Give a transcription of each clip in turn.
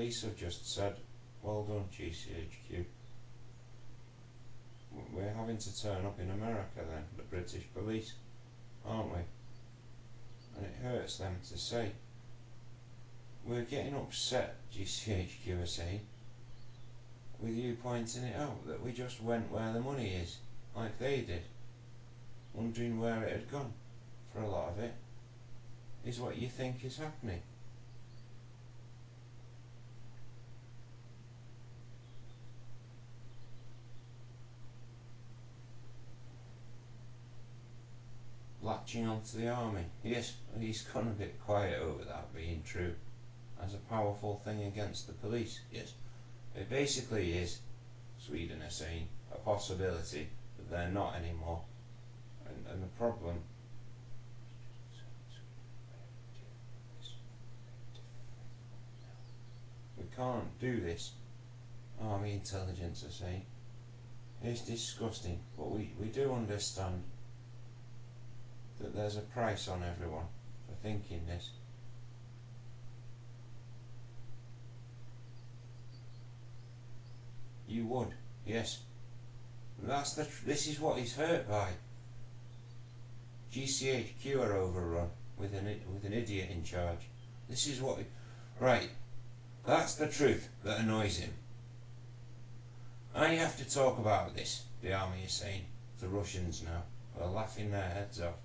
police have just said, well done GCHQ. We're having to turn up in America then, the British police, aren't we? And it hurts them to say. We're getting upset, GCHQ are saying, with you pointing it out, that we just went where the money is, like they did, wondering where it had gone, for a lot of it, is what you think is happening. Latching onto the army. Yes, he's gone a bit quiet over that being true, as a powerful thing against the police. Yes, it basically is, Sweden are saying, a possibility that they're not anymore. And the problem, we can't do this, army intelligence are saying. It's disgusting, but we do understand that there's a price on everyone for thinking this. You would, yes. That's this is what he's hurt by. GCHQ are overrun with an idiot in charge. This is what right. That's the truth that annoys him. I have to talk about this, the army is saying. The Russians now are laughing their heads off.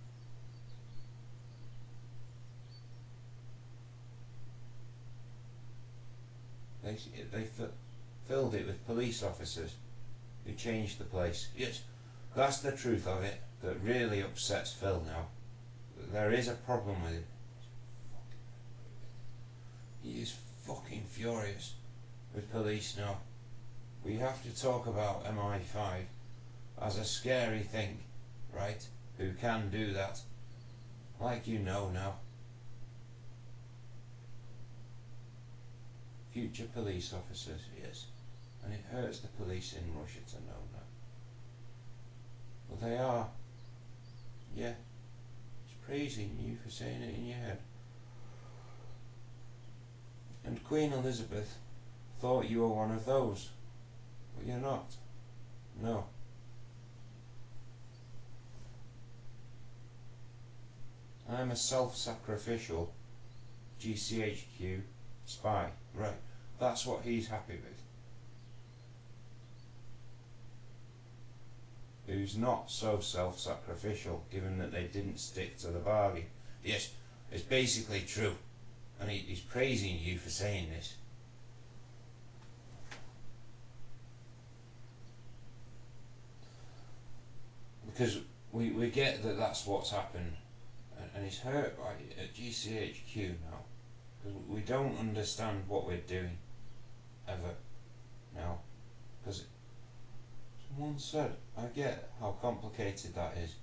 They filled it with police officers who changed the place. Yes, that's the truth of it that really upsets Phil now. There is a problem with it. He is fucking furious with police now. We have to talk about MI5 as a scary thing, right? Who can do that? Like you know now. Future police officers, yes. And it hurts the police in Russia to know that. But they are, yeah, it's praising you for saying it in your head. And Queen Elizabeth thought you were one of those, but you're not. No. I'm a self-sacrificial GCHQ spy. Right, that's what he's happy with. Who's not so self-sacrificial, given that they didn't stick to the bargain. Yes, it's basically true, and he's praising you for saying this. Because we get that that's what's happened, and he's hurt by it at GCHQ now. Because we don't understand what we're doing, ever, now. Because someone said, I get how complicated that is,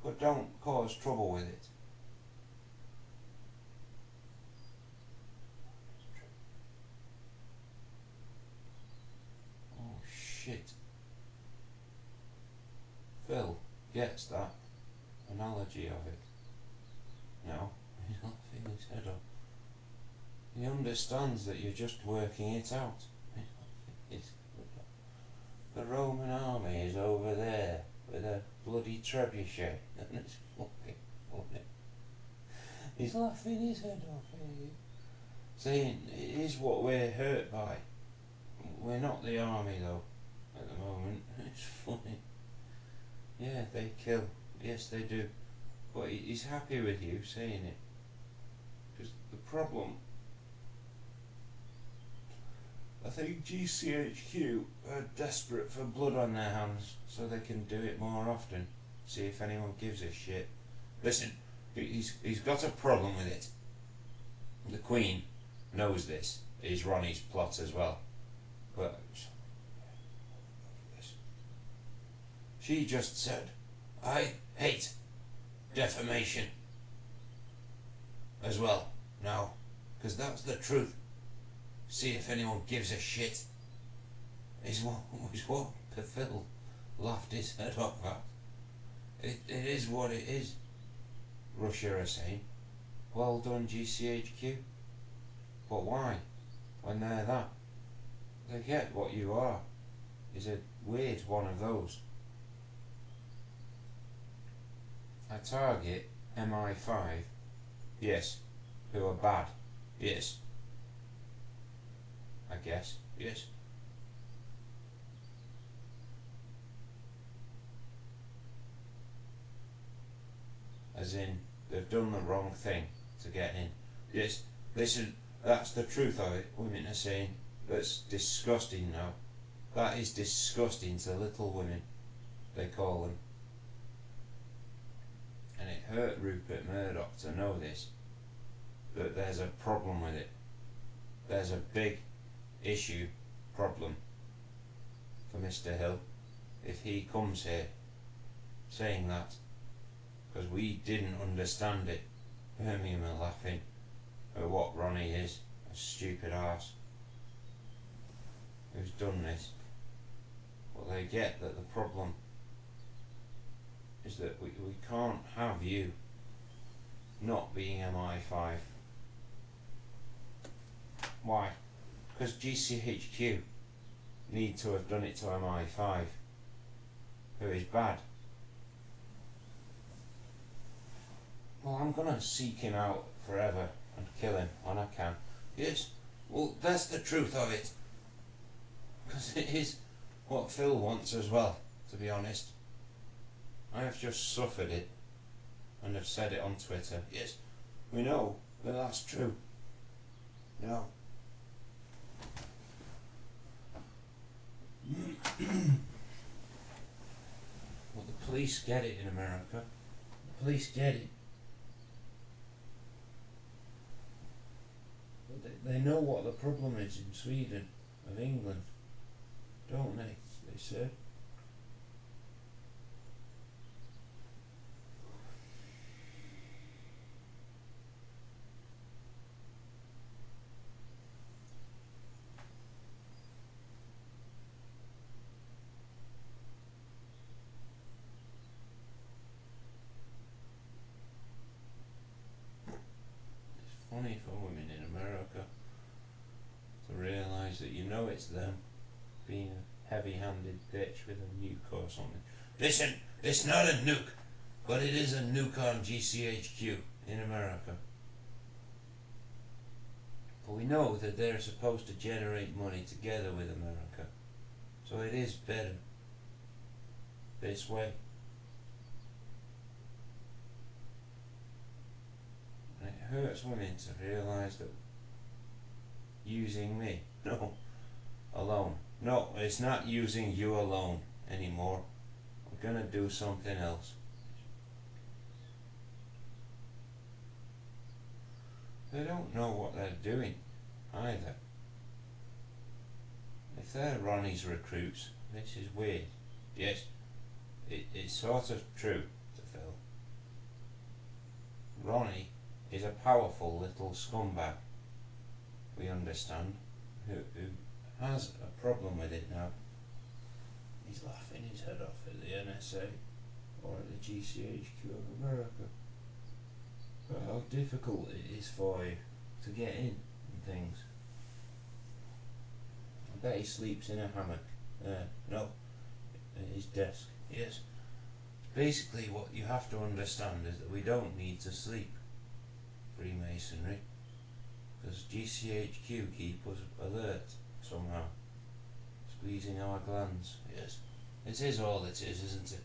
but don't cause trouble with it. Oh shit. Phil gets that analogy of it. No, he's laughing his head off. He understands that you're just working it out. The Roman army is over there with a bloody trebuchet, and it's fucking funny. He's laughing his head off here, saying it is what we're hurt by. We're not the army though, at the moment. It's funny. Yeah, they kill. Yes, they do. But he's happy with you saying it. Because the problem, I think GCHQ are desperate for blood on their hands, so they can do it more often. See if anyone gives a shit. Listen, he's got a problem with it. The Queen knows this. Is Ronnie's plot as well. But she just said, I hate defamation as well now, because that's the truth. See if anyone gives a shit. Is what Phil laughed his head off at. It is what it is, Russia are saying. Well done GCHQ. But why? when they're that. They get what you are is a weird one of those. I target MI5, yes, who are bad, yes, I guess, yes. As in, they've done the wrong thing to get in. Yes, that's the truth of it. Women are saying, that's disgusting now. That is disgusting to little women, they call them. And it hurt Rupert Murdoch to know this, that there's a problem with it. There's a big issue, problem for Mr. Hill if he comes here saying that, because we didn't understand it. Birmingham are laughing at what Ronnie is, a stupid arse who's done this. But they get that the problem is that we can't have you not being MI5. Why? Because GCHQ need to have done it to MI5, who is bad. Well, I'm gonna seek him out forever and kill him when I can. Yes, well, that's the truth of it. Because it is what Phil wants as well, to be honest. I have just suffered it and have said it on Twitter. Yes, we know that that's true. No. Well, the police get it in America. The police get it. But they know what the problem is in Sweden and England, don't they? They say. Funny for women in America to realise that you know it's them being a heavy-handed bitch with a nuke or something. Listen, it's not a nuke, but it is a nuke on GCHQ in America. But we know that they're supposed to generate money together with America, so it is better this way. And it hurts women to realise that using me, no, alone. No, it's not using you alone anymore. We're gonna do something else. They don't know what they're doing either. If they're Ronnie's recruits, this is weird. Yes, it's sort of true to Phil. Ronnie is a powerful little scumbag, we understand, who has a problem with it now. He's laughing his head off at the NSA or at the GCHQ of America. But how difficult it is for you to get in and things. I bet he sleeps in a hammock. No, at his desk. Yes. Basically what you have to understand is that we don't need to sleep, Freemasonry, because GCHQ keep us alert somehow, squeezing our glands. Yes, it is all it is, isn't it?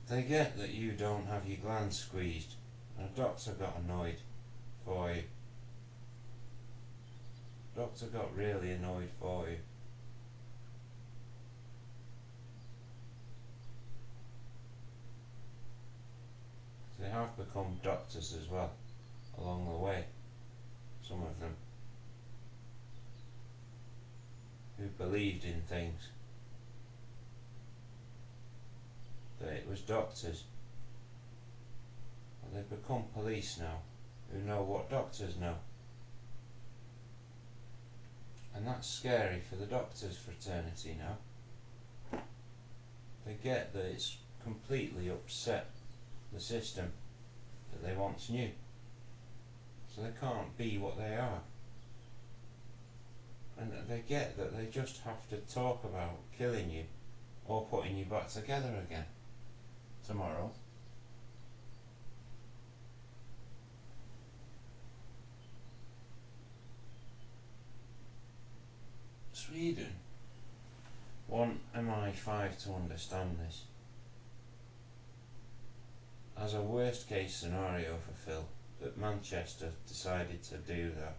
They get that you don't have your glands squeezed, and a doctor got annoyed for you. Doctor got really annoyed for you. They have become doctors as well, along the way, some of them, who believed in things. That it was doctors. Well, they've become police now, who know what doctors know. And that's scary for the doctors' fraternity now. They get that it's completely upset the system that they once knew. so they can't be what they are. And they get that they just have to talk about killing you or putting you back together again tomorrow. Sweden want MI5 to understand this as a worst case scenario for Phil, that Manchester decided to do that.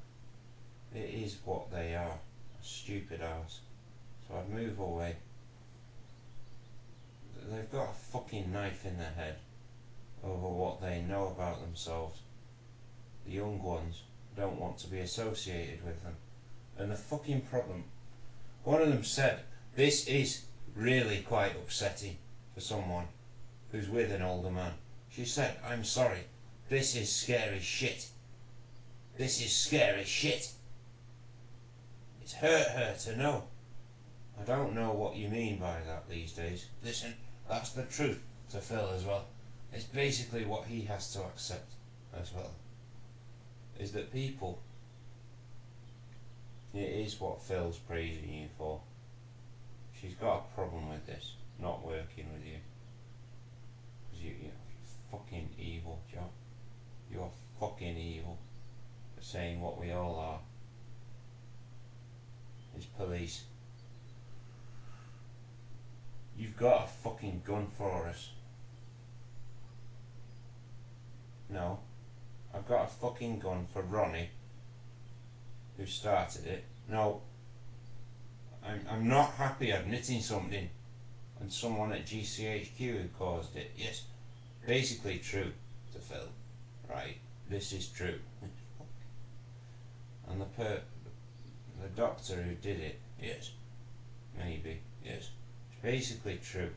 It is what they are, a stupid arse. So I'd move away. They've got a fucking knife in their head over what they know about themselves. The young ones don't want to be associated with them. And the fucking problem, one of them said, this is really quite upsetting for someone who's with an older man. She said, I'm sorry, this is scary shit. This is scary shit. It's hurt her to know. I don't know what you mean by that these days. Listen, that's the truth to Phil as well. It's basically what he has to accept as well. Is that people, it is what Phil's praising you for. She's got a problem with this, not working with you. Because you're fucking evil, Joe. You're fucking evil for saying what we all are. Is police. You've got a fucking gun for us. No. I've got a fucking gun for Ronnie, who started it. No. I'm not happy admitting something, and someone at GCHQ who caused it. Yes, basically true to Phil, right? This is true. And the doctor who did it, yes, maybe, yes, it's basically true,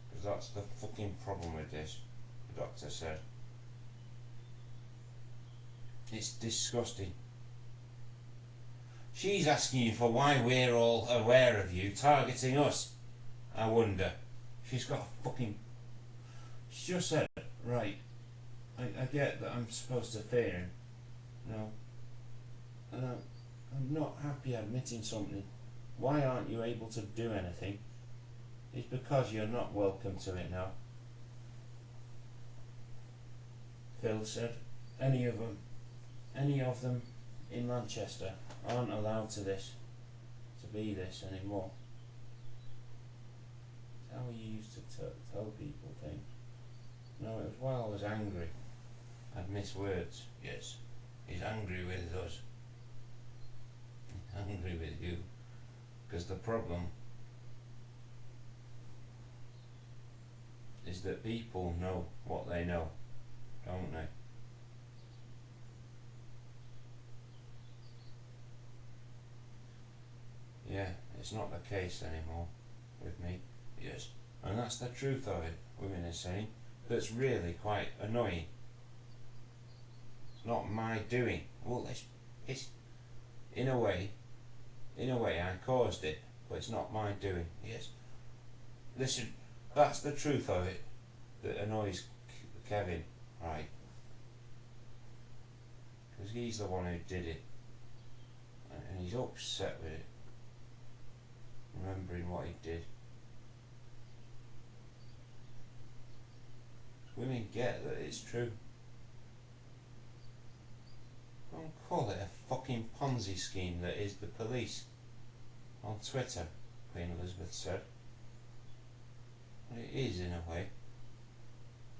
because that's the fucking problem with this, the doctor said. It's disgusting. She's asking you for why we're all aware of you targeting us. I wonder. She's got a fucking... She just said, right, I get that I'm supposed to fear him, you know, and I'm not happy admitting something. Why aren't you able to do anything? It's because you're not welcome to it now. Phil said, any of them in Manchester aren't allowed to be this anymore. It's how he used to tell people things. No, it was while I was angry. I'd miss words. Yes, he's angry with us. He's angry with you. Because the problem is that people know what they know, don't they? Yeah, it's not the case anymore with me. Yes, and that's the truth of it, women are saying. That's really quite annoying. It's not my doing. Well, it's in a way I caused it, but it's not my doing. Yes. Listen, that's the truth of it that annoys Kevin, right? Because he's the one who did it, and he's upset with it, remembering what he did. Women get that it's true. Don't call it a fucking Ponzi scheme that is the police. On Twitter, Queen Elizabeth said. It is in a way,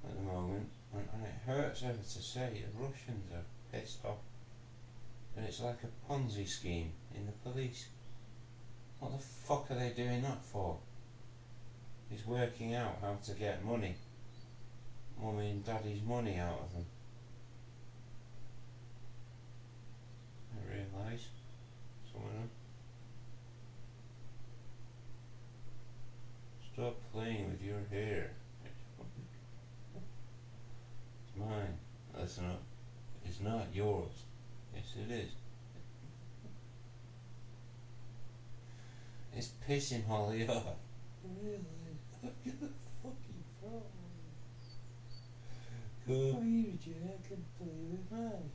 at the moment, and it hurts her to say the Russians are pissed off. And it's like a Ponzi scheme in the police. What the fuck are they doing that for? He's working out how to get money. Mummy and Daddy's money out of them. I realise, some of them. Stop playing with your hair. It's mine. That's not. It's not yours. Yes, it is. It's pissing Holly off. Really? Look at the fucking problem. Come here, Jack, and play with mine.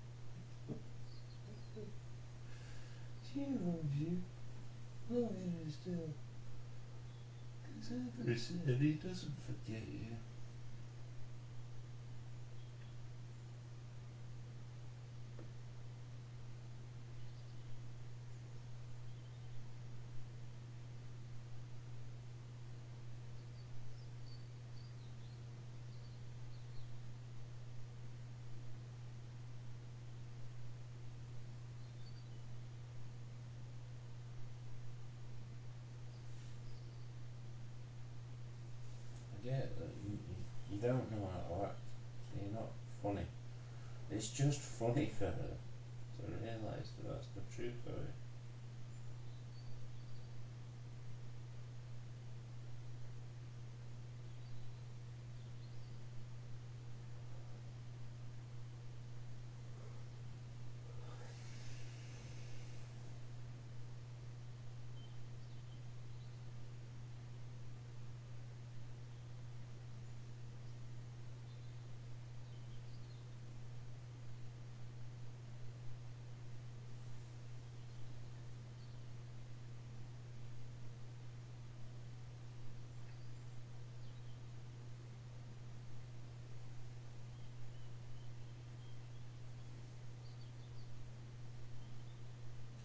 She loves you. Love you still. Because Ever said he doesn't forget you. I get that you don't know how to act, so you're not funny. It's just funny for her to realise that that's the truth of it.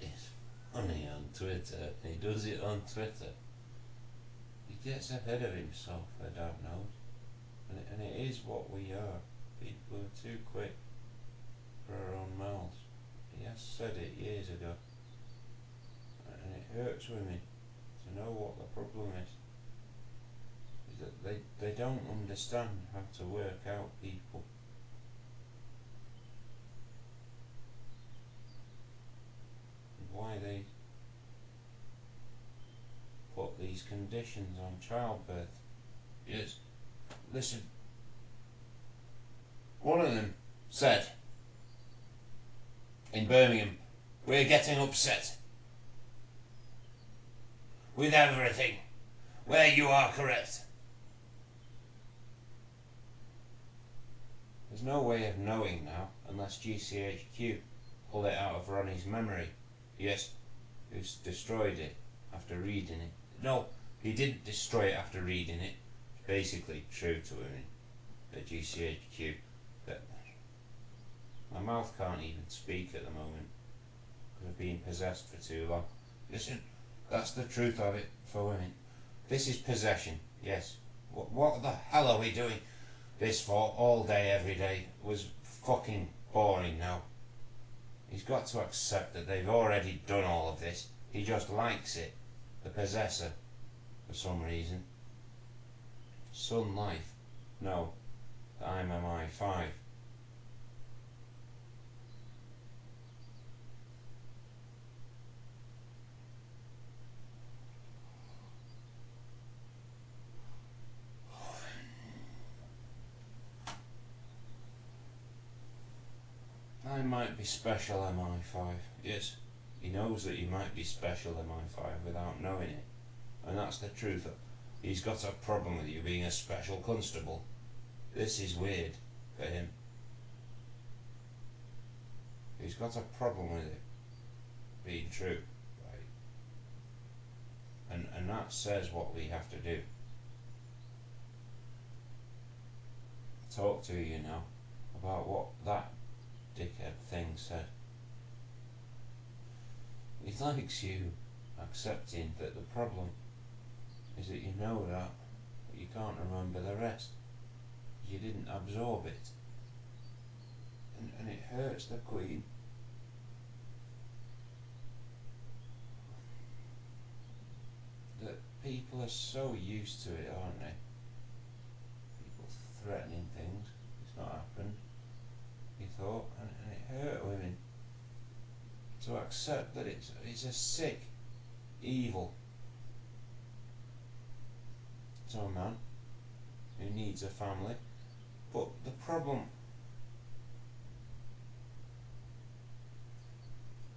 It's funny on Twitter. He does it on Twitter. He gets ahead of himself, I don't know. And it is what we are. People are too quick for our own mouths. He has said it years ago. And it hurts women to know what the problem is that they don't understand how to work out people. And why they put these conditions on childbirth. Yes, listen. One of them said in Birmingham, we're getting upset with everything where you are correct. There's no way of knowing now unless GCHQ pull it out of Ronnie's memory. Yes, who's destroyed it after reading it. No, he didn't destroy it after reading it. It's basically true to him at GCHQ that my mouth can't even speak at the moment because I've been possessed for too long. Listen, that's the truth of it for women. This is possession, yes. What the hell are we doing this for all day, every day? It was fucking boring now. He's got to accept that they've already done all of this. He just likes it. The possessor, for some reason. Sun Life. No, I'm MI5. I might be special MI5. Yes, he knows that he might be special MI5 without knowing it. And that's the truth. He's got a problem with you being a special constable. This is weird for him. He's got a problem with it being true, right? And that says what we have to do. Talk to you now about what that dickhead thing said. He likes you accepting that the problem is that you know that, but you can't remember the rest. You didn't absorb it. And it hurts the Queen. That people are so used to it, aren't they? People threatening things. It's not happened, he thought, and it hurt women to accept that it's a sick evil to a man who needs a family. But the problem,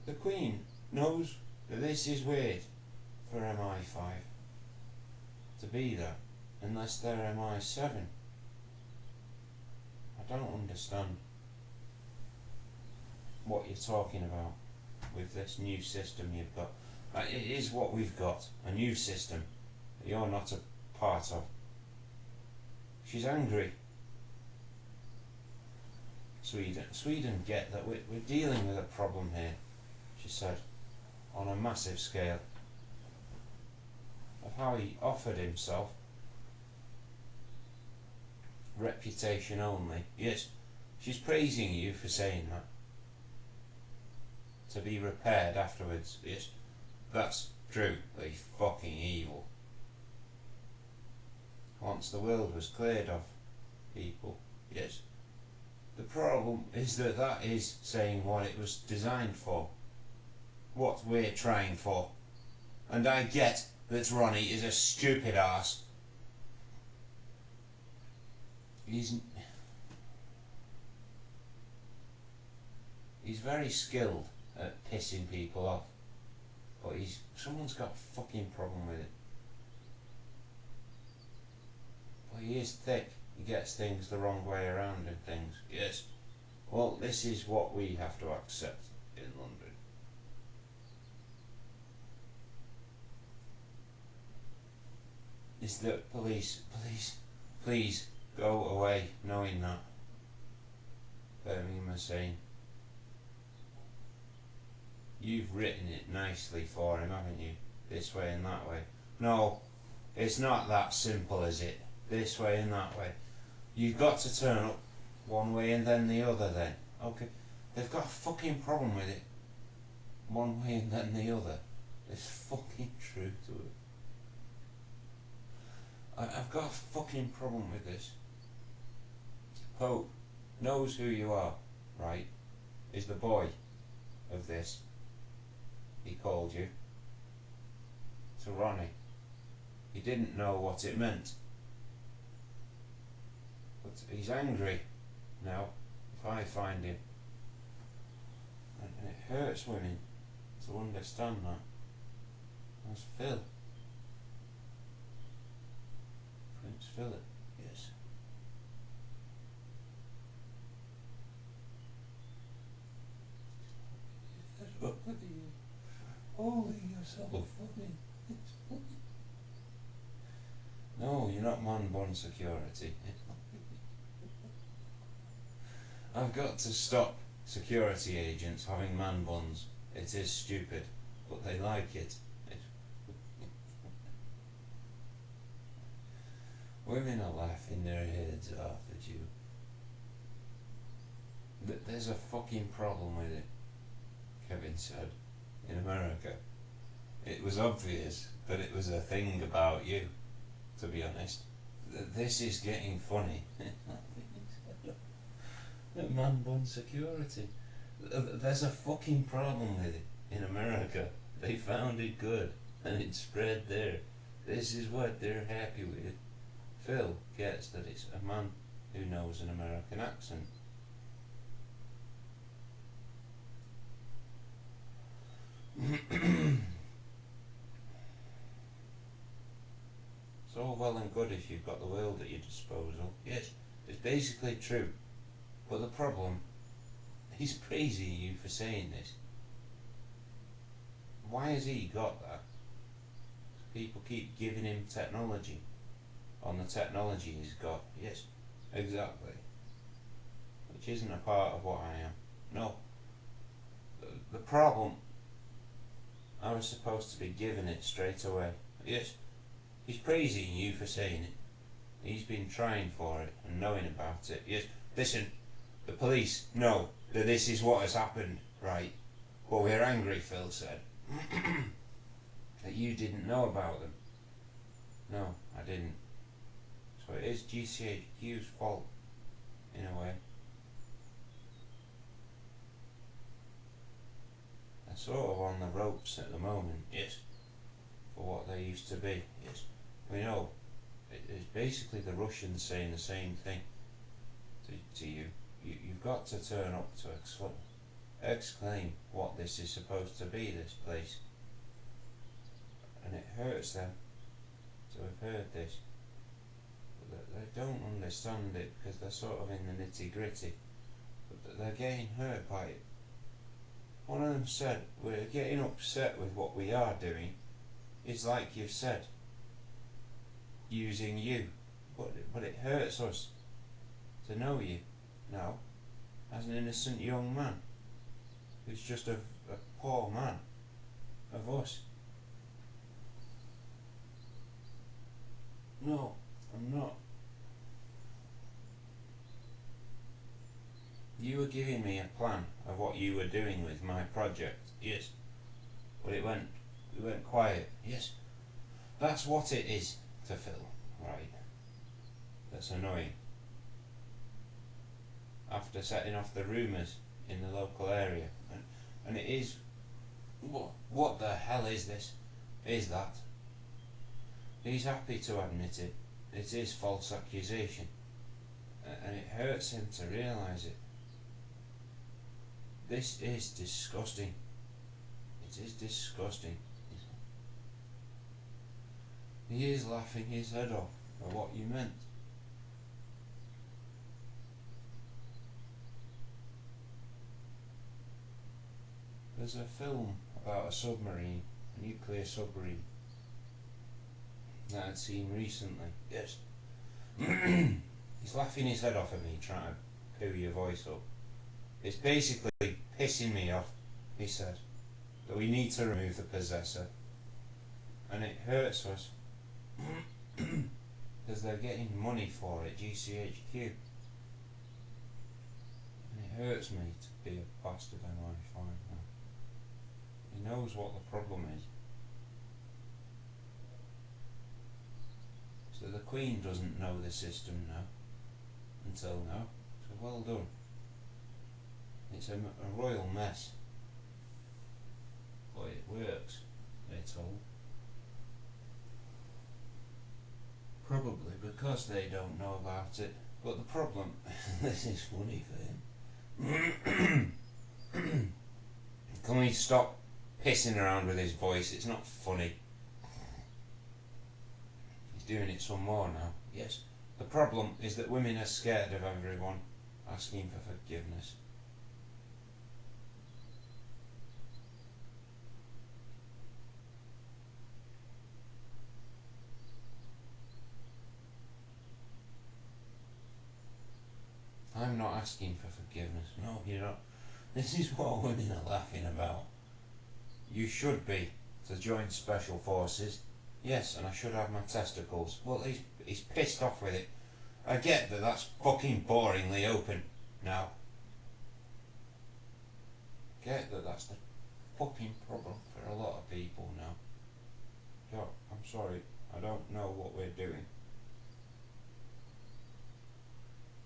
the Queen knows that this is weird for MI5 to be that, unless they're MI7. I don't understand what you're talking about. with this new system you've got. It is what we've got, a new system that you're not a part of. She's angry. Sweden get that we're dealing with a problem here, she said, on a massive scale, of how he offered himself, reputation only. Yes, she's praising you for saying that, to be repaired afterwards. Yes, that's true, that he's fucking evil. Once the world was cleared of people, yes. The problem is that that is saying what it was designed for, what we're trying for. And I get that Ronnie is a stupid arse. He's very skilled at pissing people off, but someone's got a fucking problem with it. But he is thick. He gets things the wrong way around and things. Yes. Well, this is what we have to accept in London. Is that police, please go away, knowing that. Birmingham is saying, you've written it nicely for him, haven't you? This way and that way. No, it's not that simple, is it? This way and that way. You've got to turn up one way and then the other then. Okay, they've got a fucking problem with it. One way and then the other. It's fucking true to it. I've got a fucking problem with this. Pope knows who you are, right? Is the boy of this. He called you. To Ronnie. He didn't know what it meant. But he's angry now if I find him. And it hurts women to understand that. That's Phil. Prince Philip, yes. What are you holding yourself funny? No, you're not man bun security. I've got to stop security agents having man buns. It is stupid, but they like it. Women are laughing their heads off at you. There's a fucking problem with it, Kevin said, in America. It was obvious that it was a thing about you, to be honest. This is getting funny. Man bun security. There's a fucking problem with it in America. They found it good and it spread there. This is what they're happy with. Phil gets that it's a man who knows an American accent. It's all well and good if you've got the world at your disposal. Yes, it's basically true. But the problem, he's praising you for saying this. Why has he got that? People keep giving him technology on the technology he's got. Yes, exactly. Which isn't a part of what I am. No. The problem, I was supposed to be given it straight away. Yes, he's praising you for saying it. He's been trying for it and knowing about it. Yes, listen, the police know that this is what has happened, right? But we're angry, Phil said. That you didn't know about them. No, I didn't. So it is GCHQ's fault, in a way. They're sort of on the ropes at the moment, yes, for what they used to be, yes. We know. It's basically the Russians saying the same thing to you. You've got to turn up to exclaim what this is supposed to be, this place. And it hurts them to have heard this. But they don't understand it because they're sort of in the nitty gritty. But they're getting hurt by it. one of them said, we're getting upset with what we are doing. It's like you've said, using you. But it hurts us to know you now as an innocent young man who's just a poor man of us. No, I'm not. You were giving me a plan of what you were doing with my project, yes. But it went quiet, yes. That's what it is to Phil, right? That's annoying. After setting off the rumours in the local area, and it is. What the hell is this? Is that? He's happy to admit it. It is false accusation, and it hurts him to realise it. This is disgusting. It is disgusting. He is laughing his head off at what you meant. There's a film about a submarine, a nuclear submarine, that I'd seen recently. Yes. He's laughing his head off at me, trying to poo your voice up. It's basically pissing me off, he said, that we need to remove the possessor. And it hurts us, because they're getting money for it, GCHQ. And it hurts me to be a bastard MI5 now. He knows what the problem is. So the Queen doesn't know the system now, until now. So well done. It's a royal mess, but it works, they're told. Probably because they don't know about it. But the problem, this is funny for him. Can we stop pissing around with his voice? It's not funny. He's doing it some more now. Yes. The problem is that women are scared of everyone asking for forgiveness. I'm not asking for forgiveness. No, you're not. This is what women are laughing about. You should be to join special forces. Yes, and I should have my testicles. Well, he's pissed off with it. I get that that's fucking boringly open now. Get that that's the fucking problem for a lot of people now. So, I'm sorry, I don't know what we're doing.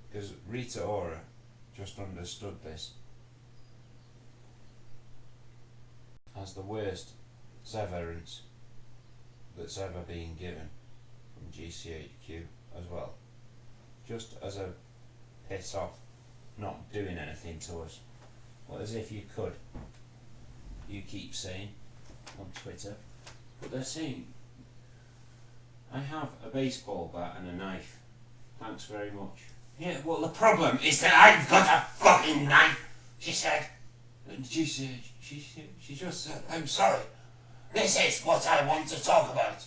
Because Rita Ora just understood this as the worst severance that's ever been given from GCHQ as well. Just as a piss off, not doing anything to us. Well, as if you could. You keep saying on Twitter. But they're saying, I have a baseball bat and a knife. Thanks very much. Yeah, well, the problem is that I've got a fucking knife, she said. And she just said, I'm sorry. This is what I want to talk about.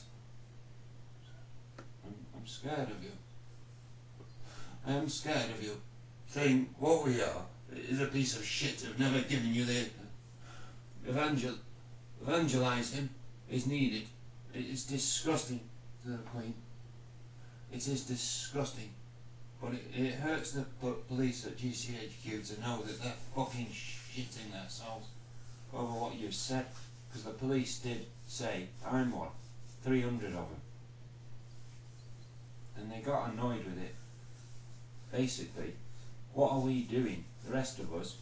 I'm scared of you. I am scared of you. Saying what we are is a piece of shit who've never given you the evangelizing is needed. It is disgusting to the Queen. It is disgusting. But it hurts the police at GCHQ to know that they're fucking shitting themselves over what you've said. Because the police did say, I'm one, 300 of them. And they got annoyed with it. Basically, what are we doing, the rest of us?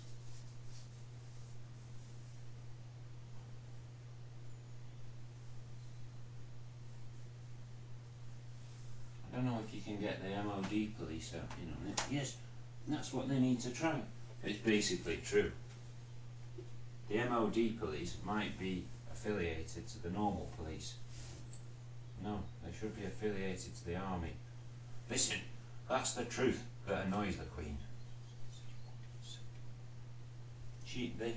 I don't know if you can get the MOD police out in on it. Yes, that's what they need to try. It's basically true. The MOD police might be affiliated to the normal police. No, they should be affiliated to the army. Listen, that's the truth that annoys the Queen. They